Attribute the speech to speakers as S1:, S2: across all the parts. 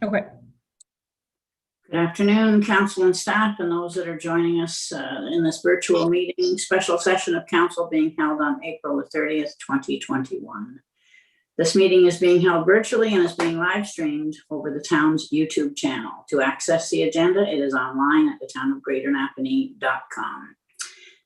S1: Okay.
S2: Good afternoon, council and staff, and those that are joining us in this virtual meeting, special session of council being held on April the 30th, 2021. This meeting is being held virtually and is being live streamed over the town's YouTube channel. To access the agenda, it is online at thetownofgreaternapanee.com.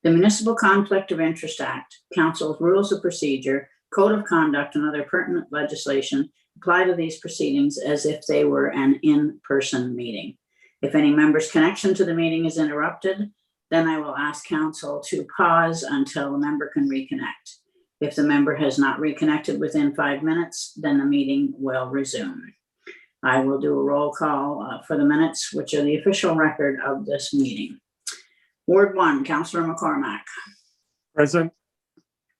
S2: The Municipal Conflict of Interest Act, Council's Rules of Procedure, Code of Conduct, and other pertinent legislation apply to these proceedings as if they were an in-person meeting. If any member's connection to the meeting is interrupted, then I will ask council to pause until the member can reconnect. If the member has not reconnected within 5 minutes, then the meeting will resume. I will do a roll call for the minutes, which are the official record of this meeting. Ward 1, Councillor McCormack.
S3: Present.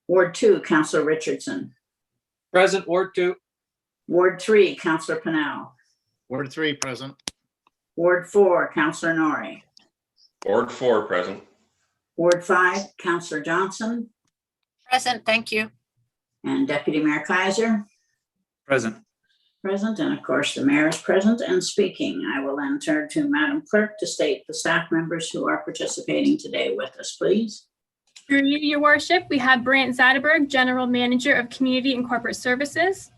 S2: Ward 2, Councillor Richardson.
S3: Present. Ward 2.
S2: Ward 3, Councillor Pennell.
S4: Ward 3, present.
S2: Ward 4, Councillor Norrie.
S5: Ward 4, present.
S2: Ward 5, Councillor Johnson.
S6: Present, thank you.
S2: And Deputy Mayor Kaiser.
S3: Present.
S2: Present, and of course the mayor is present and speaking. I will then turn to Madam Clerk to state the staff members who are participating today with us, please.
S1: Through you, Your Worship, we have Brant Zetterberg, General Manager of Community and Corporate Services.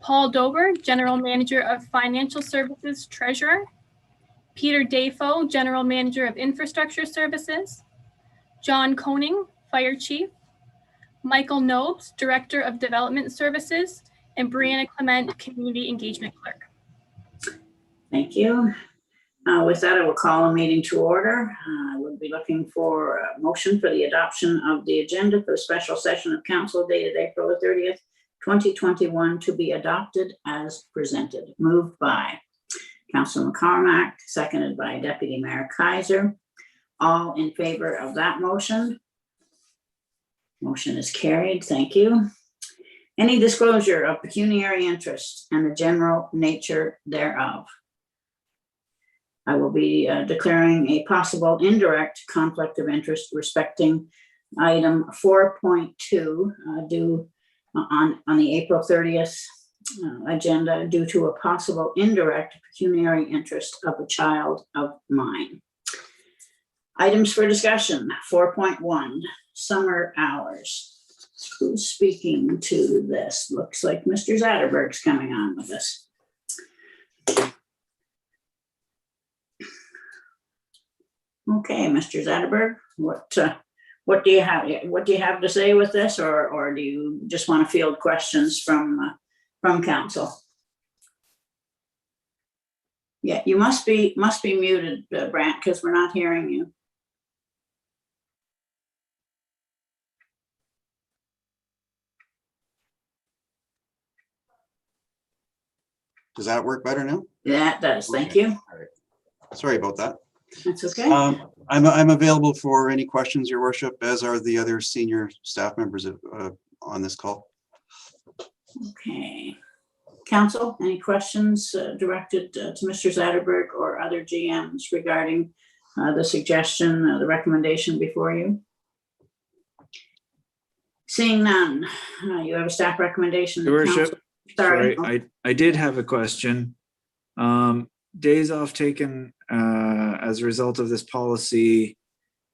S1: Paul Dober, General Manager of Financial Services, Treasurer. Peter Dafoe, General Manager of Infrastructure Services. John Koning, Fire Chief. Michael Nobes, Director of Development Services. And Brianna Clement, Community Engagement Clerk.
S2: Thank you. With that, I will call a meeting to order. I would be looking for a motion for the adoption of the agenda for the special session of council dated April the 30th, 2021 to be adopted as presented. Moved by Councillor McCormack, seconded by Deputy Mayor Kaiser. All in favor of that motion? Motion is carried. Thank you. Any disclosure of pecuniary interest and the general nature thereof. I will be declaring a possible indirect conflict of interest respecting item 4.2 due on the April 30th agenda due to a possible indirect pecuniary interest of a child of mine. Items for discussion, 4.1, summer hours. Who's speaking to this? Looks like Mr. Zetterberg's coming on with us. Okay, Mr. Zetterberg, what do you have? What do you have to say with this, or do you just want to field questions from council? Yeah, you must be muted, Brant, because we're not hearing you.
S7: Does that work better now?
S2: That does. Thank
S7: Okay.
S2: you.
S7: All right. Sorry about that.
S2: That's okay.
S7: I'm available for any questions, Your Worship, as are the other senior staff members on this call.
S2: Okay. Council, any questions directed to Mr. Zetterberg or other GMs regarding the suggestion, the recommendation before you? Seeing none, you have a staff recommendation.
S3: Your Worship,
S2: Sorry.
S3: I did have a question. Days off taken as a result of this policy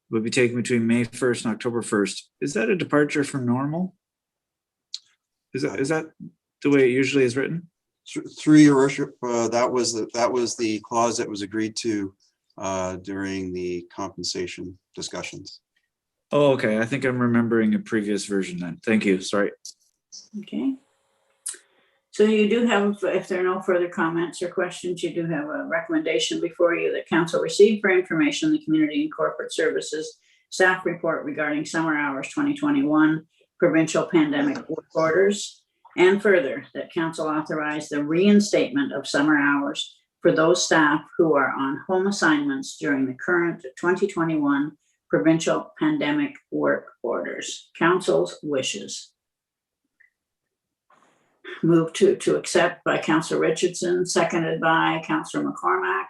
S3: would be taken between May 1st and October 1st. Is that a departure from normal? Is that the way it usually is written?
S7: Through Your Worship, that was the clause that was agreed to during the compensation discussions.
S3: Oh, okay. I think I'm remembering a previous version then. Thank you. Sorry.
S2: Okay. So you do have, if there are no further comments or questions, you do have a recommendation before you that council receive for information the Community and Corporate Services staff report regarding summer hours 2021 provincial pandemic work orders, and further that council authorize the reinstatement of summer hours for those staff who are on home assignments during the current 2021 provincial pandemic work orders. Council's wishes. Moved to accept by Councillor Richardson, seconded by Councillor McCormack.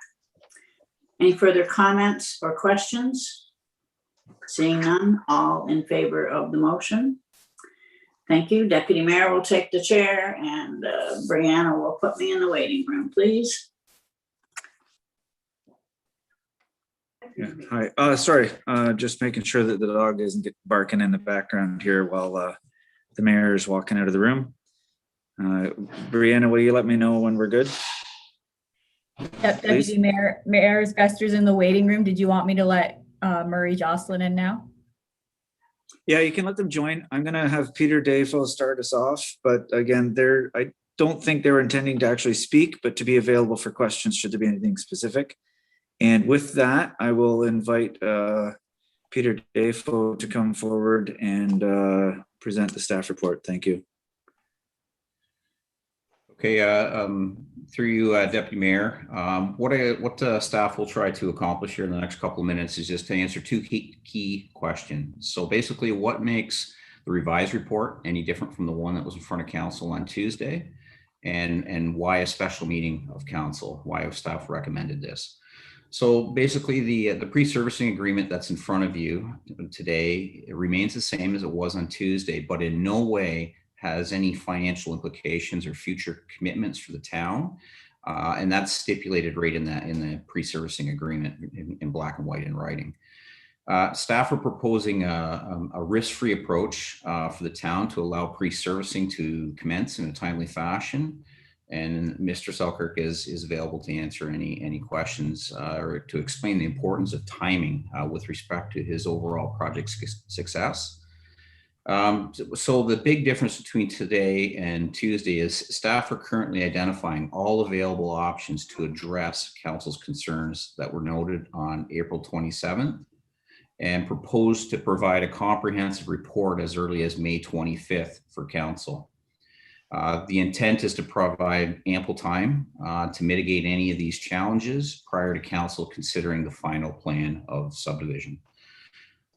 S2: Any further comments or questions? Seeing none, all in favor of the motion? Thank you. Deputy Mayor will take the chair, and Brianna will put me in the waiting room, please.
S3: Yeah, hi. Sorry, just making sure that the dog isn't barking in the background here while the mayor is walking out of the room. Brianna, will you let me know when we're good?
S4: Yep,
S3: Please.
S4: Deputy Mayor Vesper's in the waiting room. Did you want me to let Murray Jocelyn in now?
S3: Yeah, you can let them join. I'm gonna have Peter Dafo start us off, but again, I don't think they were intending to actually speak, but to be available for questions should there be anything specific. And with that, I will invite Peter Dafo to come forward and present the staff report. Thank you.
S8: Okay, through you, Deputy Mayor, what staff will try to accomplish here in the next couple of minutes is just to answer two key questions. So basically, what makes the revised report any different from the one that was in front of council on Tuesday, and why a special meeting of council? Why have staff recommended this? So basically, the pre-servicing agreement that's in front of you today, it remains the same as it was on Tuesday, but in no way has any financial implications or future commitments for the town. And that's stipulated right in the pre-servicing agreement in black and white in writing. Staff are proposing a risk-free approach for the town to allow pre-servicing to commence in a timely fashion. And Mr. Selkirk is available to answer any questions or to explain the importance of timing with respect to his overall project success. So the big difference between today and Tuesday is staff are currently identifying all available options to address council's concerns that were noted on April 27th and propose to provide a comprehensive report as early as May 25th for council. The intent is to provide ample time to mitigate any of these challenges prior to council considering the final plan of subdivision.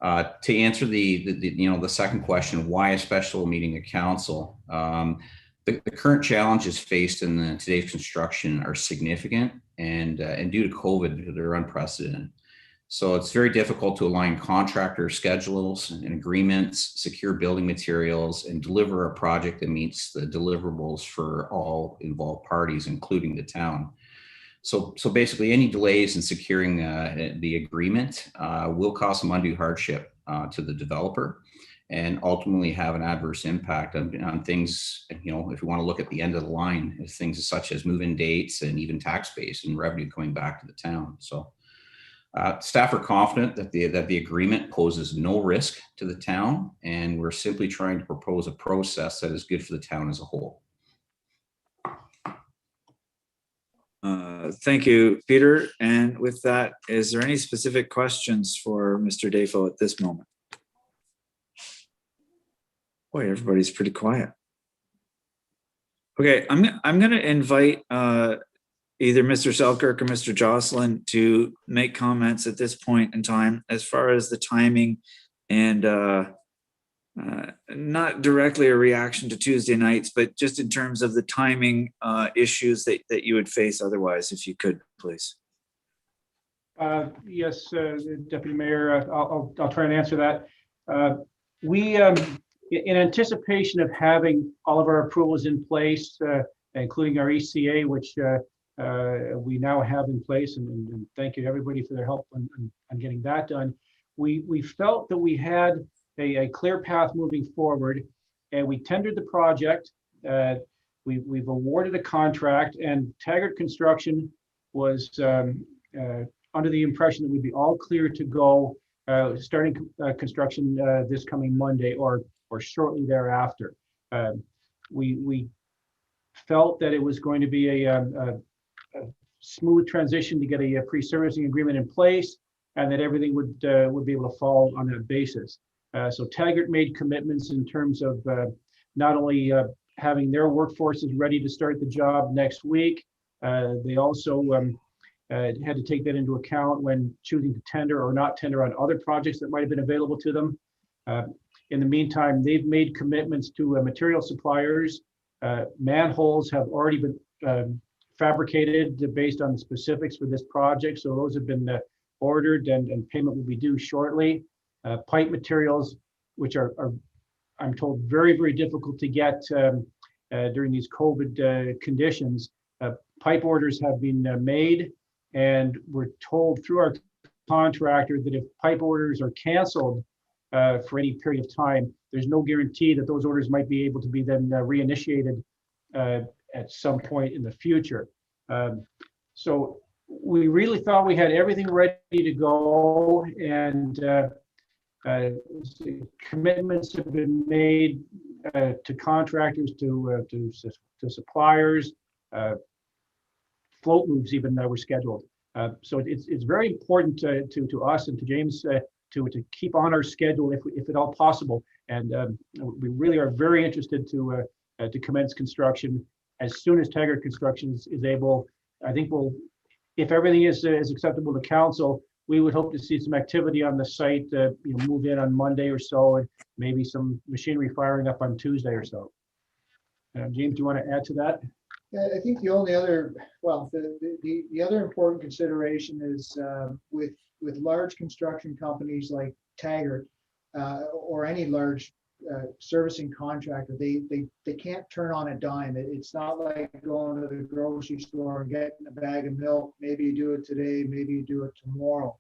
S8: To answer the second question, why a special meeting of council? The current challenges faced in today's construction are significant, and due to COVID, they're unprecedented. So it's very difficult to align contractor schedules and agreements, secure building materials, and deliver a project that meets the deliverables for all involved parties, including the town. So basically, any delays in securing the agreement will cause some undue hardship to the developer and ultimately have an adverse impact on things, if you want to look at the end of the line, things such as move-in dates and even tax base and revenue coming back to the town. So staff are confident that the agreement poses no risk to the town, and we're simply trying to propose a process that is good for the town as a whole.
S3: Thank you, Peter. And with that, is there any specific questions for Mr. Dafo at this moment? Boy, everybody's pretty quiet. Okay, I'm going to invite either Mr. Selkirk or Mr. Jocelyn to make comments at this point in time as far as the timing and not directly a reaction to Tuesday nights, but just in terms of the timing issues that you would face otherwise, if you could, please.
S9: Yes, Deputy Mayor, I'll try and answer that. We, in anticipation of having all of our approvals in place, including our ECA, which we now have in place, and thank you to everybody for their help on getting that done. We felt that we had a clear path moving forward, and we tendered the project. We've awarded a contract, and Taggart Construction was under the impression that we'd be all clear to go starting construction this coming Monday or shortly thereafter. We felt that it was going to be a smooth transition to get a pre-servicing agreement in place, and that everything would be able to fall on that basis. So Taggart made commitments in terms of not only having their workforces ready to start the job next week, they also had to take that into account when choosing to tender or not tender on other projects that might have been available to them. In the meantime, they've made commitments to material suppliers. Manholes have already been fabricated based on the specifics for this project, so those have been ordered and payment will be due shortly. Pipe materials, which are I'm told very, very difficult to get during these COVID conditions. Pipe orders have been made, and we're told through our contractor that if pipe orders are canceled for any period of time, there's no guarantee that those orders might be able to be then reinitiated at some point in the future. So we really thought we had everything ready to go, and commitments have been made to contractors, to suppliers. Float moves even were scheduled. So it's very important to us and to James to keep on our schedule if at all possible. And we really are very interested to commence construction as soon as Taggart Construction is able. I think if everything is acceptable to council, we would hope to see some activity on the site, move in on Monday or so, and maybe some machinery firing up on Tuesday or so. James, do you want to add to that?
S10: I think the only other, well, the other important consideration is with large construction companies like Taggart or any large servicing contractor, they can't turn on a dime. It's not like going to the grocery store and getting a bag of milk. Maybe you do it today, maybe you do it tomorrow.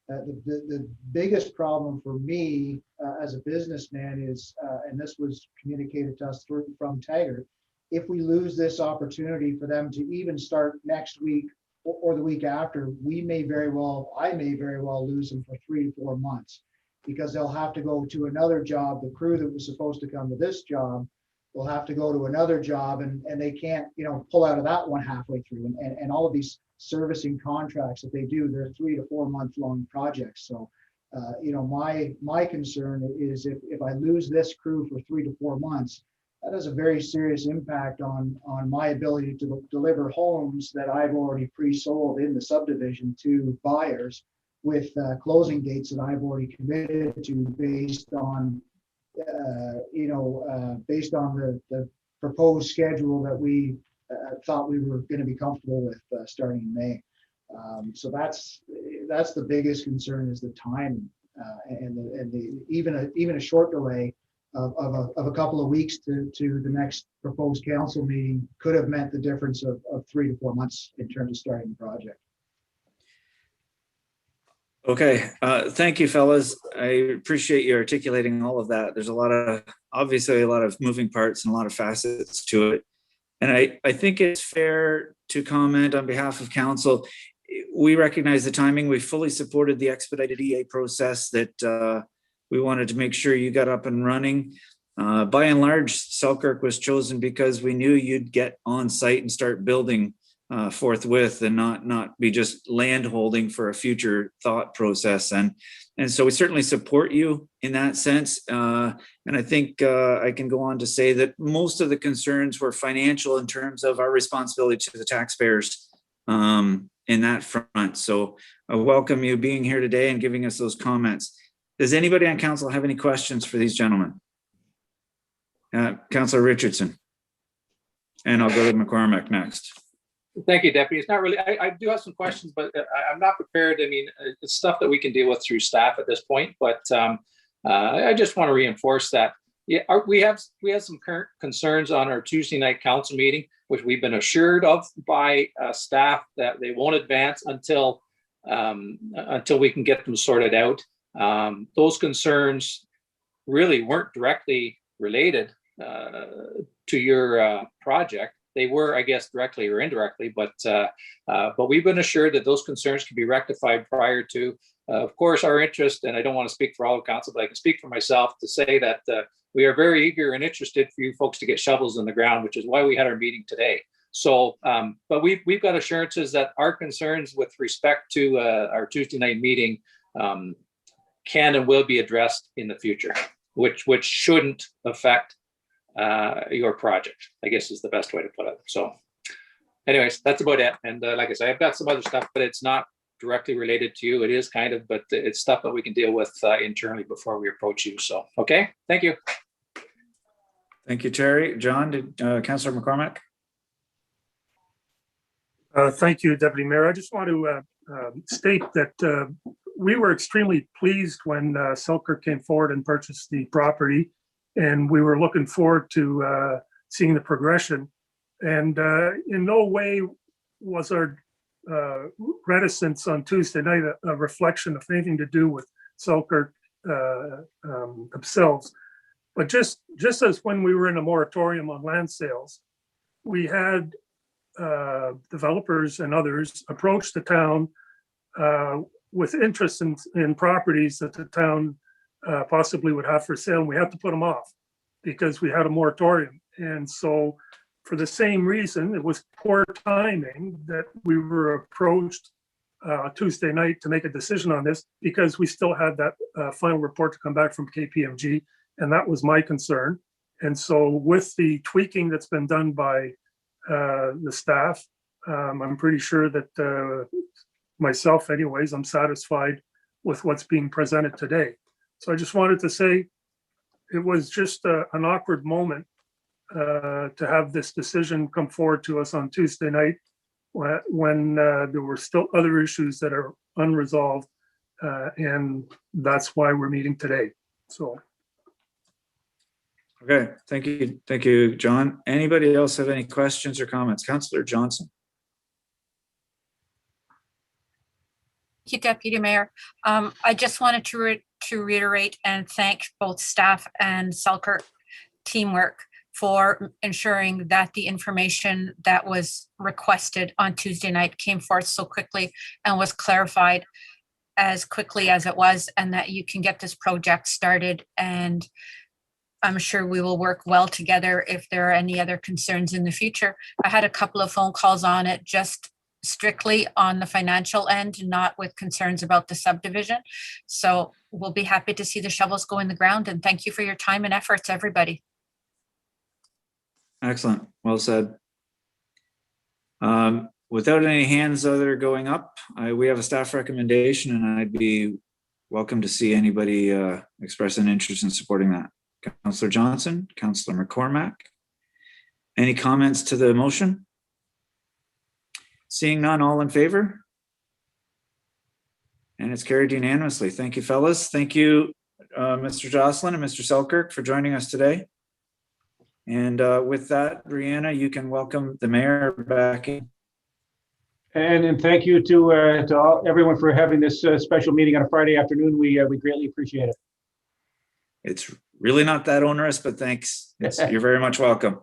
S10: The biggest problem for me as a businessman is, and this was communicated to us from Taggart, if we lose this opportunity for them to even start next week or the week after, I may very well lose them for 3 to 4 months, because they'll have to go to another job. The crew that was supposed to come to this job will have to go to another job, and they can't, pull out of that one halfway through. And all of these servicing contracts that they do, they're 3 to 4 month long projects. So, my concern is if I lose this crew for 3 to 4 months, that has a very serious impact on my ability to deliver homes that I've already pre-sold in the subdivision to buyers, with closing dates that I've already committed to based on the proposed schedule that we thought we were going to be comfortable with starting in May. So that's the biggest concern, is the time and even a short delay of a couple of weeks to the next proposed council meeting could have meant the difference of 3 to 4 months in terms of starting the project.
S3: Okay, thank you, fellas. I appreciate you articulating all of that. There's obviously a lot of moving parts and a lot of facets to it. And I think it's fair to comment on behalf of council. We recognize the timing. We fully supported the expedited EA process that we wanted to make sure you got up and running. By and large, Selkirk was chosen because we knew you'd get on site and start building forthwith, and not be just land holding for a future thought process. And so we certainly support you in that sense. And I think I can go on to say that most of the concerns were financial in terms of our responsibility to the taxpayers in that front. So I welcome you being here today and giving us those comments. Does anybody on council have any questions for these gentlemen? Councillor Richardson. And I'll go to McCormick next.
S11: Thank you, Deputy. It's not really, I do have some questions, but I'm not prepared. I mean, it's stuff that we can deal with through staff at this point, but I just want to reinforce that. Yeah, we have some current concerns on our Tuesday night council meeting, which we've been assured of by staff that they won't advance until we can get them sorted out. Those concerns really weren't directly related to your project. They were, I guess, directly or indirectly, but we've been assured that those concerns can be rectified prior to, of course, our interest. And I don't want to speak for all of council, but I can speak for myself to say that we are very eager and interested for you folks to get shovels in the ground, which is why we had our meeting today. So, but we've got assurances that our concerns with respect to our Tuesday night meeting can and will be addressed in the future, which shouldn't affect your project, I guess is the best way to put it. So anyways, that's about it. And like I said, I've got some other stuff, but it's not directly related to you. It is kind of, but it's stuff that we can deal with internally before we approach you. So, okay, thank you.
S3: Thank you, Terry. John, Councillor McCormick.
S12: Thank you, Deputy Mayor. I just want to state that we were extremely pleased when Selkirk came forward and purchased the property, and we were looking forward to seeing the progression. And in no way was our reticence on Tuesday night a reflection of anything to do with Selkirk themselves. But just as when we were in a moratorium on land sales, we had developers and others approach the town with interest in properties that the town possibly would have for sale, and we had to put them off because we had a moratorium. And so for the same reason, it was poor timing that we were approached Tuesday night to make a decision on this, because we still had that final report to come back from KPMG, and that was my concern. And so with the tweaking that's been done by the staff, I'm pretty sure that myself anyways, I'm satisfied with what's being presented today. So I just wanted to say it was just an awkward moment to have this decision come forward to us on Tuesday night when there were still other issues that are unresolved, and that's why we're meeting today. So.
S3: Okay, thank you, John. Anybody else have any questions or comments? Councillor Johnson.
S6: Thank you, Deputy Mayor. I just wanted to reiterate and thank both staff and Selkirk teamwork for ensuring that the information that was requested on Tuesday night came forth so quickly and was clarified as quickly as it was, and that you can get this project started. And I'm sure we will work well together if there are any other concerns in the future. I had a couple of phone calls on it, just strictly on the financial end, not with concerns about the subdivision. So we'll be happy to see the shovels go in the ground, and thank you for your time and efforts, everybody.
S3: Excellent, well said. Without any hands other going up, we have a staff recommendation, and I'd be welcome to see anybody express an interest in supporting that. Councillor Johnson, Councillor McCormack. Any comments to the motion? Seeing none, all in favor? And it's carried unanimously. Thank you, fellas. Thank you, Mr. Jocelyn and Mr. Selkirk, for joining us today. And with that, Brianna, you can welcome the mayor back in.
S9: And thank you to everyone for having this special meeting on a Friday afternoon. We greatly appreciate it.
S3: It's really not that onerous, but thanks. You're very much welcome.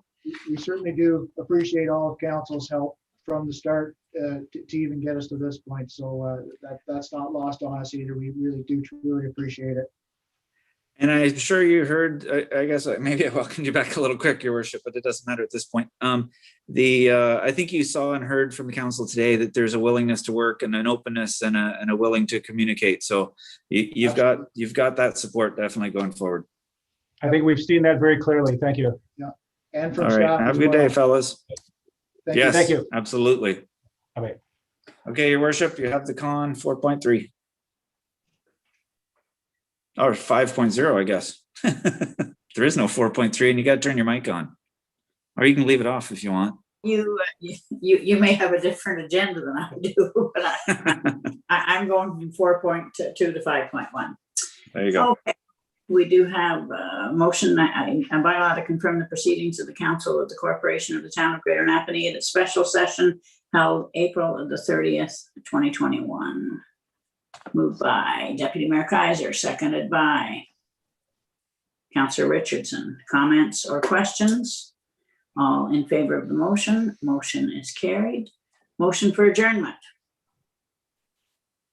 S10: We certainly do appreciate all of council's help from the start to even get us to this point. So that's not lost on us either. We really do truly appreciate it.
S3: And I'm sure you heard, I guess maybe I welcomed you back a little quick, Your Worship, but it doesn't matter at this point. I think you saw and heard from the council today that there's a willingness to work and an openness and a willing to communicate. So you've got that support definitely going forward.
S9: I think we've seen that very clearly. Thank you.
S10: Yeah. And from
S3: all right,
S10: staff.
S3: have a good day, fellas.
S10: Thank
S9: Thank you.
S3: Absolutely.
S9: Okay.
S3: Okay, Your Worship, you have the con 4.3. Or 5.0, I guess. There is no 4.3, and you got to turn your mic on. Or you can leave it off if you want.
S2: You may have a different agenda than I do, but I'm going from 4.2 to 5.1.
S3: There you go.
S2: Okay. We do have a motion and bylaw to confirm the proceedings of the Council of the Corporation of the Town of Greater Napanee at a special session held April the 30th, 2021. Moved by Deputy Mayor Kaiser, seconded by Councillor Richardson. Comments or questions? All in favor of the motion? Motion is carried. Motion for adjournment.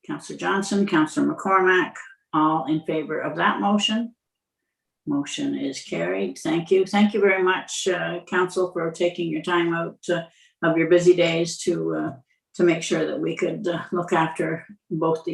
S2: Councillor Johnson, Councillor McCormack, all in favor of that motion? Motion is carried. Thank you. Thank you very much, Council, for taking your time out of your busy days to make sure that we could look after both the